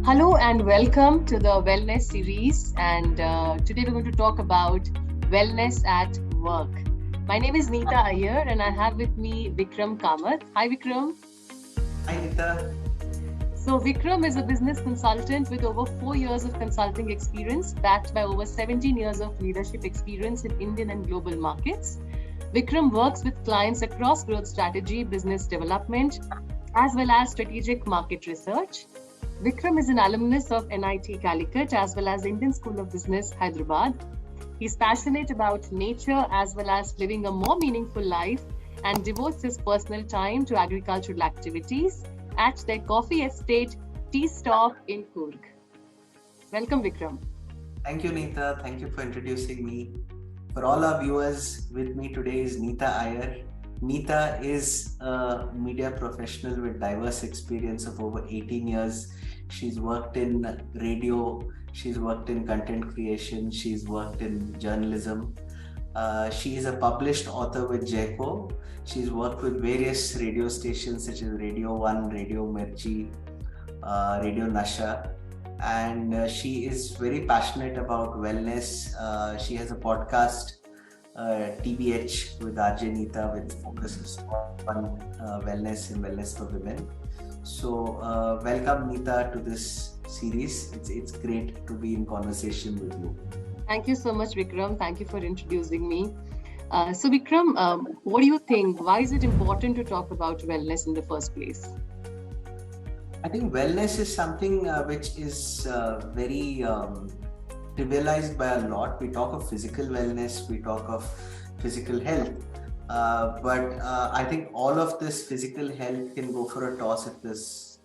Hello and welcome to the Wellness series. And today we're going to talk about wellness at work. My name is Neeta Iyer and I have with me Vikram Kamath. Hi, Vikram. Hi, Neeta. So, Vikram is a business consultant with over 4 years of consulting experience, backed by over 17 years of leadership experience in Indian and global markets. Vikram works with clients across growth strategy, business development, as well as strategic market research. Vikram is an alumnus of NIT Calicut as well as Indian School of Business, Hyderabad. He's passionate about nature as well as living a more meaningful life and devotes his personal time to agricultural activities at their coffee estate tea stop in Kurg. Welcome, Vikram. Thank you, Neeta. Thank you for introducing me. For all our viewers, with me today is Neeta Iyer. Neeta is a media professional with diverse experience of over 18 years. She's worked in radio, she's worked in content creation, she's worked in journalism. She is a published author with JECO. She's worked with various radio stations such as Radio 1, Radio Mirchi, Radio Nasha. And she is very passionate about wellness. She has a podcast, TBH, with RJ Neeta, which focuses on wellness and wellness for women. So welcome, Neeta, to this series. It's great to be in conversation with you. Thank you so much, Vikram. Thank you for introducing me. So, Vikram, what do you think? Why is it important to talk about wellness in the first place? I think wellness is something which is very trivialized by a lot. We talk of physical wellness, we talk of physical health, but I think all of this physical health can go for a toss if this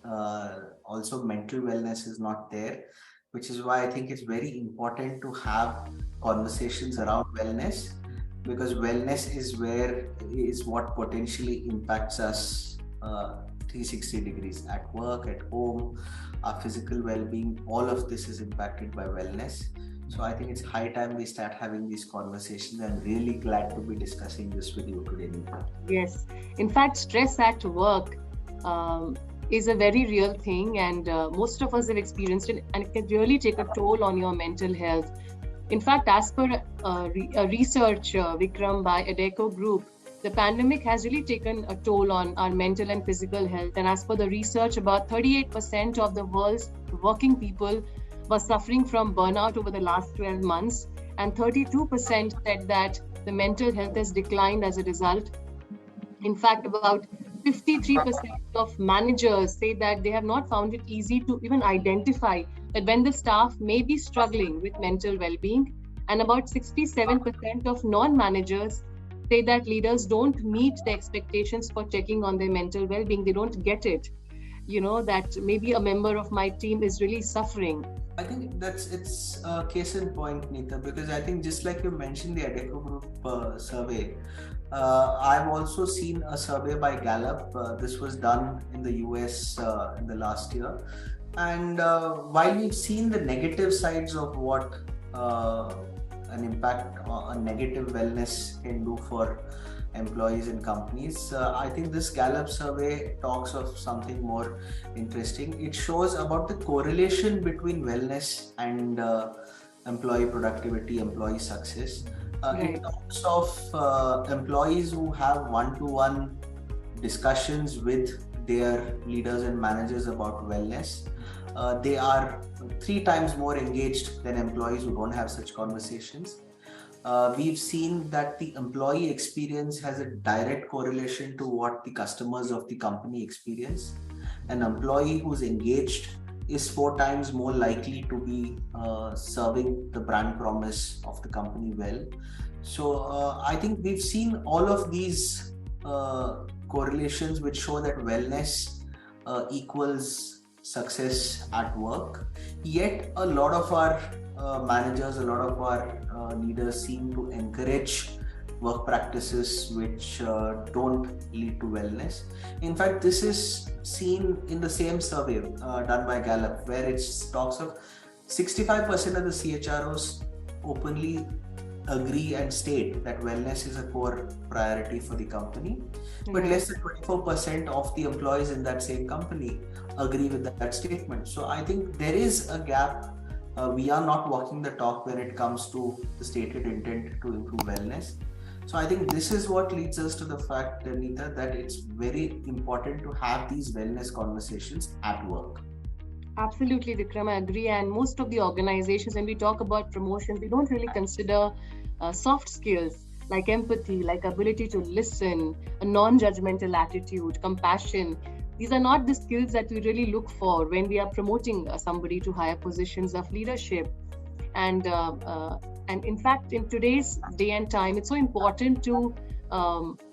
also mental wellness is not there, which is why I think it's very important to have conversations around wellness, because wellness is what potentially impacts us 360 degrees at work, at home, our physical well-being. All of this is impacted by wellness. So I think it's high time we start having these conversations. I'm really glad to be discussing this with you today, Neeta. Yes. In fact, stress at work is a very real thing, and most of us have experienced it, and it can really take a toll on your mental health. In fact, as per research, Vikram, by Adeco Group, the pandemic has really taken a toll on our mental and physical health. And as per the research, about 38% of the world's working people were suffering from burnout over the last 12 months. And 32% said that the mental health has declined as a result. In fact, about 53% of managers say that they have not found it easy to even identify that when the staff may be struggling with mental well-being. And about 67% of non-managers say that leaders don't meet the expectations for checking on their mental well-being. They don't get it. That maybe a member of my team is really suffering. I think it's a case in point, Neeta, because I think just like you mentioned the Adeco Group survey, I've also seen a survey by Gallup. This was done in the US in the last year. And while we've seen the negative sides of what an impact on negative wellness can do for employees and companies, I think this Gallup survey talks of something more interesting. It shows about the correlation between wellness and employee productivity, employee success. In terms of employees who have one-to-one discussions with their leaders and managers about wellness, they are 3 times more engaged than employees who don't have such conversations. We've seen that the employee experience has a direct correlation to what the customers of the company experience. An employee who's engaged is 4 times more likely to be serving the brand promise of the company well. So I think we've seen all of these correlations which show that wellness equals success at work. Yet a lot of our managers, a lot of our leaders seem to encourage work practices which don't lead to wellness. In fact, this is seen in the same survey done by Gallup, where it talks of 65% of the CHROs openly agree and state that wellness is a core priority for the company, but Right. less than 24% of the employees in that same company agree with that statement. So I think there is a gap. We are not walking the talk when it comes to the stated intent to improve wellness. So I think this is what leads us to the fact, Neeta, that it's very important to have these wellness conversations at work. Absolutely, Vikram, I agree. And most of the organizations, when we talk about promotions, we don't really consider soft skills like empathy, like ability to listen, a non judgmental attitude, compassion. These are not the skills that we really look for when we are promoting somebody to higher positions of leadership. And and in fact, in today's day and time, it's so important to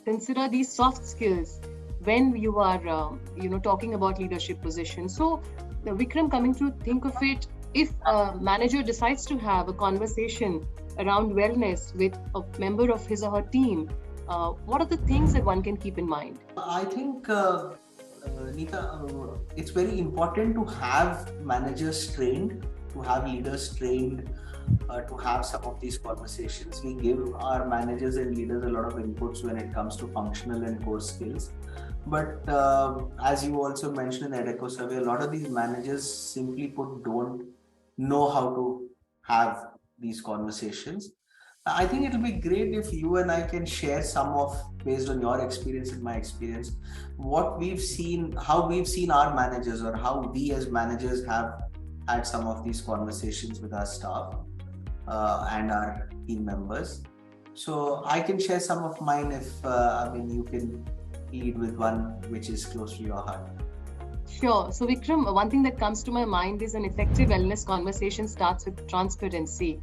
consider these soft skills when you are talking about leadership positions. So Vikram, coming to think of it, if a manager decides to have a conversation around wellness with a member of his or her team, what are the things that one can keep in mind? I think, Neeta, it's very important to have managers trained, to have leaders trained, to have some of these conversations. We give our managers and leaders a lot of inputs when it comes to functional and core skills. But as you also mentioned in the EDECO survey, a lot of these managers, simply put, don't know how to have these conversations. I think it'll be great if you and I can share some of, based on your experience and my experience, what we've seen, how we've seen our managers, or how we as managers have had some of these conversations with our staff and our team members. So I can share some of mine if you can lead with one which is close to your heart. Sure. So, Vikram, one thing that comes to my mind is an effective wellness conversation starts with transparency.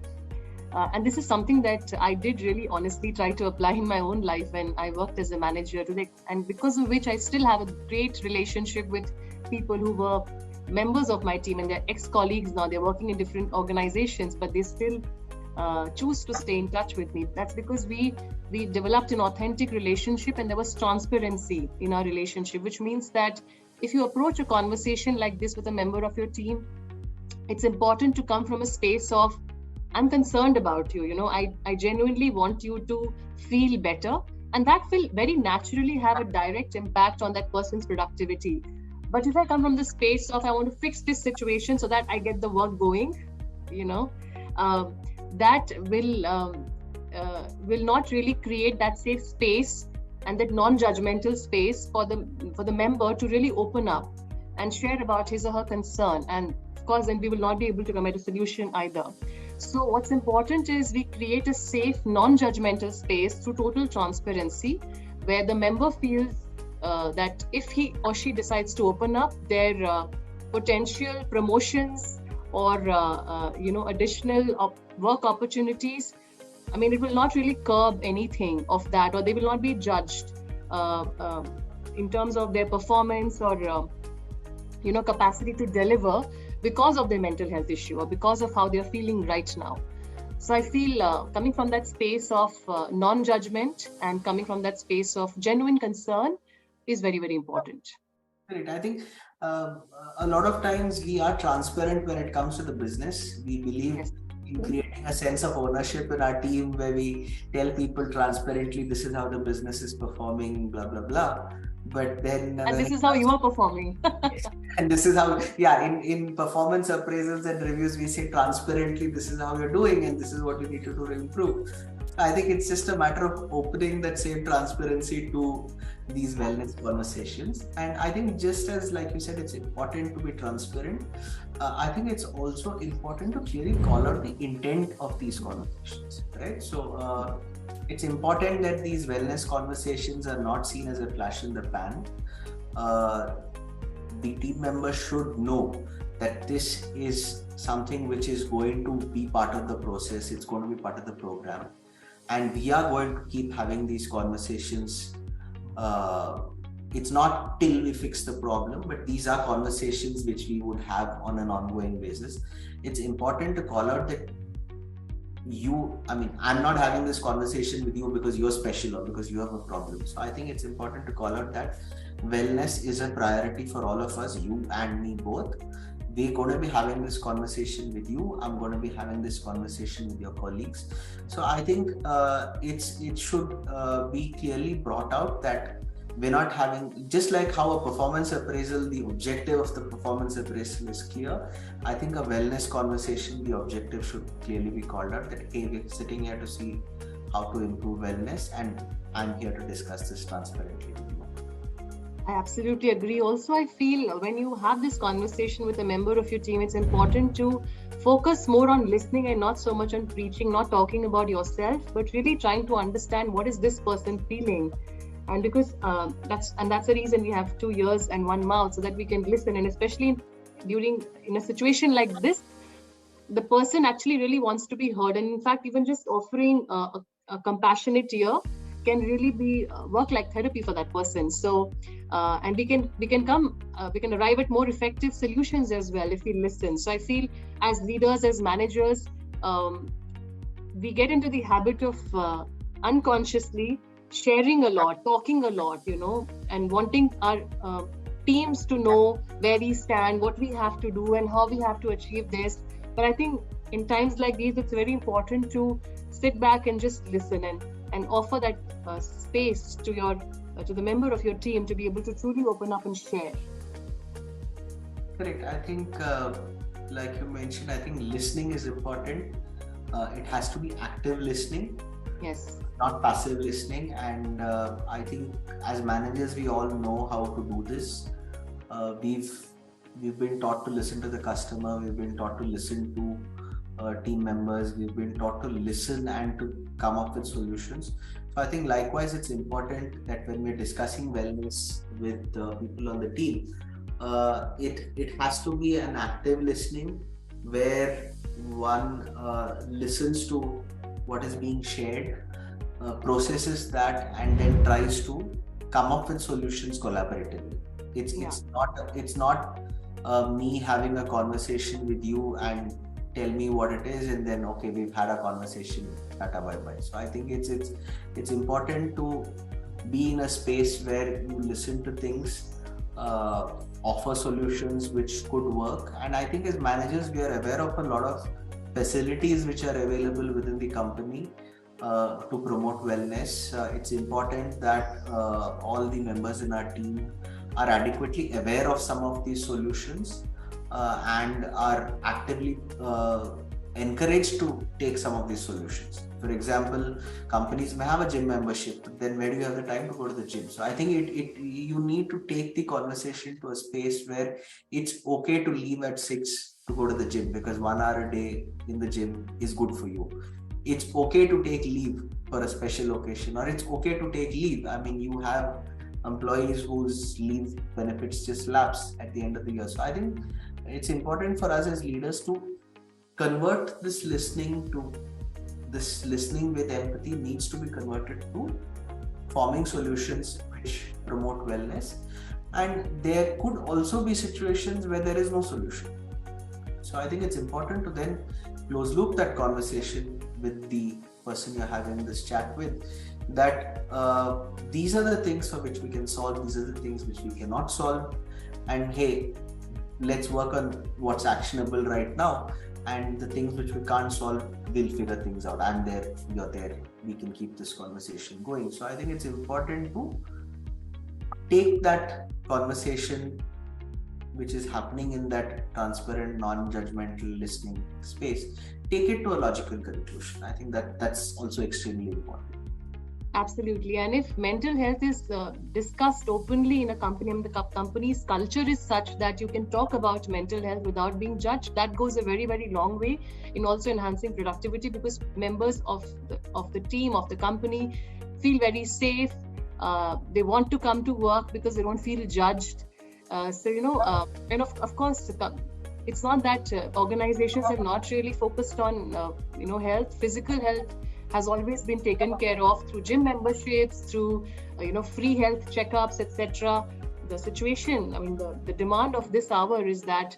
And this is something that I did really honestly try to apply in my own life when I worked as a manager, and because of which I still have a great relationship with people who were members of my team, and they're ex-colleagues now. They're working in different organizations, but they still choose to stay in touch with me. That's because we developed an authentic relationship, and there was transparency in our relationship, which means that if you approach a conversation like this with a member of your team, it's important to come from a space of, I'm concerned about you. I genuinely want you to feel better, and that will very naturally have a direct impact on that person's productivity. But if I come from the space of, I want to fix this situation so that I get the work going, that will not really create that safe space and that non-judgmental space for the member to really open up and share about his or her concern. And of course, then we will not be able to come at a solution either. So what's important is we create a safe, non-judgmental space through total transparency, where the member feels that if he or she decides to open up, their potential promotions or additional work opportunities, it will not really curb anything of that, or they will not be judged in terms of their performance or capacity to deliver because of their mental health issue or because of how they're feeling right now. So I feel coming from that space of non-judgment and coming from that space of genuine concern is very, very important. Right. I think a lot of times we are transparent when it comes to the business. We believe in creating a sense of ownership in our team, where we tell people transparently, this is how the business is performing, blah, blah, blah. But then and this is how you are performing. And this is how, in performance appraisals and reviews, we say transparently, this is how you're doing and this is what you need to do to improve. I think it's just a matter of opening that same transparency to these wellness conversations. And I think, just as like you said, it's important to be transparent. I think it's also important to clearly call out the intent of these conversations, right? So it's important that these wellness conversations are not seen as a flash in the pan. The team members should know that this is something which is going to be part of the process. It's going to be part of the program. And we are going to keep having these conversations. It's not till we fix the problem, but these are conversations which we would have on an ongoing basis. It's important to call out that I'm not having this conversation with you because you're special or because you have a problem. So I think it's important to call out that wellness is a priority for all of us, you and me both. we're going to be having this conversation with you. I'm going to be having this conversation with your colleagues. So I think it should be clearly brought out that we're not having, just like how a performance appraisal, the objective of the performance appraisal is clear. I think a wellness conversation, the objective should clearly be called out that, hey, we're sitting here to see how to improve wellness, and I'm here to discuss this transparently with you. I absolutely agree. Also, I feel when you have this conversation with a member of your team, it's important to focus more on listening and not so much on preaching, not talking about yourself, but really trying to understand what is this person feeling. And because that's the reason we have 2 ears and 1 mouth, so that we can listen. And especially in a situation like this, the person actually really wants to be heard. And in fact, even just offering a compassionate ear can really be work like therapy for that person. So and we can arrive at more effective solutions as well if we listen. So I feel as leaders, as managers, we get into the habit of unconsciously sharing a lot, talking a lot, and wanting our teams to know where we stand, what we have to do, and how we have to achieve this. But I think in times like these, it's very important to sit back and just listen and offer that space to the member of your team to be able to truly open up and share. Correct. I think, like you mentioned, I think listening is important. It has to be active listening. Yes. Not passive listening. And I think as managers, we all know how to do this. We've been taught to listen to the customer. We've been taught to listen to team members. We've been taught to listen and to come up with solutions. So I think likewise, it's important that when we're discussing wellness with people on the team, it has to be an active listening where one listens to what is being shared, processes that, and then tries to come up with solutions collaboratively. It's not me having a conversation with you and tell me what it is, and then okay, we've had a conversation, tata bye bye. So I think it's important to be in a space where you listen to things, offer solutions which could work. And I think as managers, we are aware of a lot of facilities which are available within the company to promote wellness. It's important that all the members in our team are adequately aware of some of these solutions and are actively encouraged to take some of these solutions. For example, companies may have a gym membership, but then where do you have the time to go to the gym? So I think you need to take the conversation to a space where it's okay to leave at 6 to go to the gym because 1 hour a day in the gym is good for you. It's okay to take leave for a special occasion, or it's okay to take leave. I mean, you have employees whose leave benefits just lapse at the end of the year. So I think it's important for us as leaders to convert this listening with empathy needs to be converted to forming solutions which promote wellness. And there could also be situations where there is no solution. So I think it's important to then close loop that conversation with the person you're having this chat with, that these are the things for which we can solve, these are the things which we cannot solve, and hey, let's work on what's actionable right now, and the things which we can't solve, we'll figure things out. I'm there, you're there, we can keep this conversation going. So I think it's important to take that conversation which is happening in that transparent, non-judgmental listening space, take it to a logical conclusion. I think that's also extremely important. Absolutely. And if mental health is discussed openly in a company, and the company's culture is such that you can talk about mental health without being judged, that goes a very, very long way in also enhancing productivity, because members of the team, of the company feel very safe. They want to come to work because they don't feel judged. And of course, it's not that organizations have not really focused on, health. Physical health has always been taken care of through gym memberships, through, free health checkups, etc. The situation, the demand of this hour is that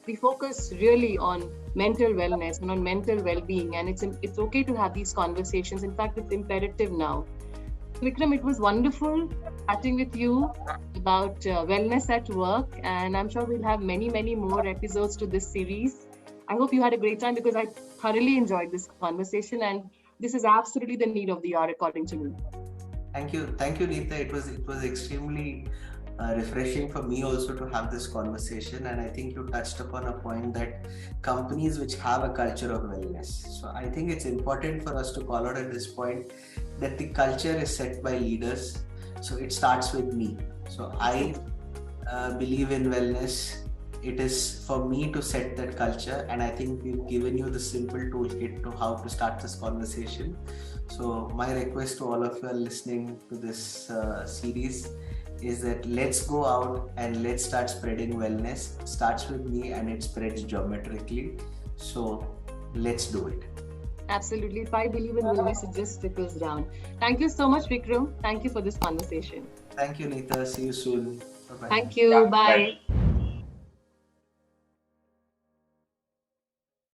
we focus really on mental wellness and on mental well-being. And it's okay to have these conversations. In fact, it's imperative now. Vikram, it was wonderful chatting with you about wellness at work, and I'm sure we'll have many, many more episodes to this series. I hope you had a great time because I thoroughly enjoyed this conversation, and this is absolutely the need of the hour, according to me. Thank you, Neeta. It was extremely refreshing for me also to have this conversation, and I think you touched upon a point that companies which have a culture of wellness. So I think it's important for us to call out at this point that the culture is set by leaders. So it starts with me. So I believe in wellness. It is for me to set that culture, and I think we've given you the simple toolkit to how to start this conversation. So my request to all of you are listening to this series is that let's go out and let's start spreading wellness. It starts with me and it spreads geometrically. So let's do it. Absolutely. If I believe in wellness, it just trickles down. Thank you so much, Vikram. Thank you for this conversation. Thank you, Neeta. See you soon. Bye-bye. Thank you. Bye.